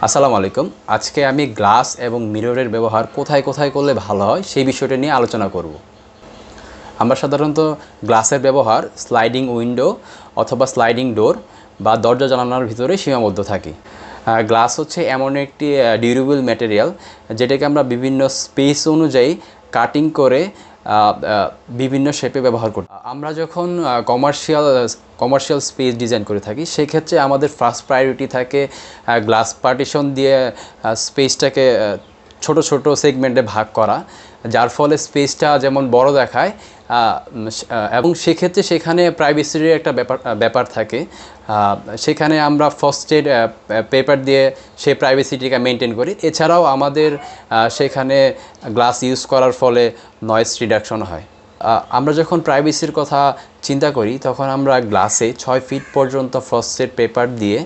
আসসালামু আলাইকুম। আজকে আমি গ্লাস এবং মিররের ব্যবহার কোথায় কোথায় করলে ভালো হয় সেই বিষয়টা নিয়ে আলোচনা করব। আমরা সাধারণত গ্লাসের ব্যবহার স্লাইডিং উইন্ডো অথবা স্লাইডিং ডোর বা দরজা জানালার ভিতরে সীমাবদ্ধ থাকি। গ্লাস হচ্ছে এমন একটি ডিউরেবল ম্যাটেরিয়াল যেটাকে আমরা বিভিন্ন স্পেস অনুযায়ী কাটিং করে বিভিন্ন শেপে ব্যবহার করি। আমরা যখন কমার্শিয়াল স্পেস ডিজাইন করে থাকি সেক্ষেত্রে আমাদের ফার্স্ট প্রায়োরিটি থাকে গ্লাস পার্টিশন দিয়ে স্পেসটাকে ছোট ছোট সেগমেন্টে ভাগ করা, যার ফলে স্পেসটা যেমন বড় দেখায় এবং সেক্ষেত্রে সেখানে প্রাইভেসির একটা ব্যাপার থাকে। সেখানে আমরা ফ্রস্টেড পেপার দিয়ে সেই প্রাইভেসিটিকে মেনটেন করি। এছাড়াও আমাদের সেখানে গ্লাস ইউজ করার ফলে নয়েজ রিডাকশন হয়। আমরা যখন প্রাইভেসির কথা চিন্তা করি তখন আমরা গ্লাসে 6 ফিট পর্যন্ত ফ্রস্টেড পেপার দিয়ে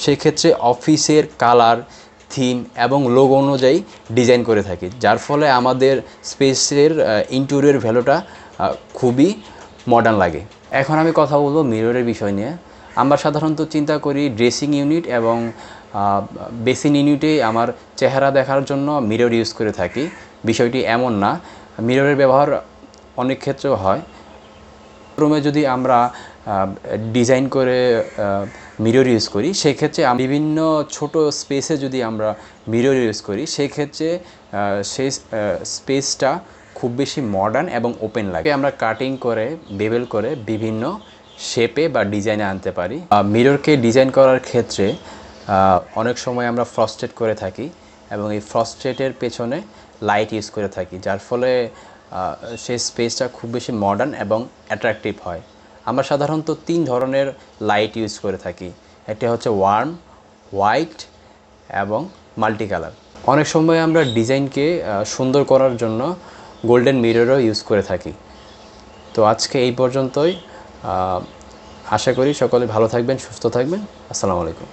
সেক্ষেত্রে অফিসের কালার, থিম এবং লোগো অনুযায়ী ডিজাইন করে থাকি, যার ফলে আমাদের স্পেসের ইন্টেরিয়র ভ্যালুটা খুবই মডার্ন লাগে। এখন আমি কথা বলবো মিররের বিষয় নিয়ে। আমরা সাধারণত চিন্তা করি ড্রেসিং ইউনিট এবং বেসিন ইউনিটে আমার চেহারা দেখার জন্য মিরর ইউজ করে থাকি। বিষয়টি এমন না, মিররের ব্যবহার অনেক ক্ষেত্রেও হয়। রুমে যদি আমরা ডিজাইন করে মিরর ইউজ করি সেক্ষেত্রে বিভিন্ন ছোট স্পেসে যদি আমরা মিরর ইউজ করি সেক্ষেত্রে সেই স্পেসটা খুব বেশি মডার্ন এবং ওপেন লাগে। আমরা কাটিং করে বেবেল করে বিভিন্ন শেপে বা ডিজাইনে আনতে পারি। মিররকে ডিজাইন করার ক্ষেত্রে অনেক সময় আমরা ফ্রস্টেড করে থাকি এবং এই ফ্রস্টেডের পেছনে লাইট ইউজ করে থাকি, যার ফলে সেই স্পেসটা খুব বেশি মডার্ন এবং অ্যাট্রাকটিভ হয়। আমরা সাধারণত 3 ধরনের লাইট ইউজ করে থাকি। একটা হচ্ছে ওয়ার্ম, হোয়াইট এবং মাল্টি কালার। অনেক সময় আমরা ডিজাইনকে সুন্দর করার জন্য গোল্ডেন মিররও ইউজ করে থাকি। তো আজকে এই পর্যন্তই। আশা করি সকলে ভালো থাকবেন, সুস্থ থাকবেন। আসসালামু আলাইকুম।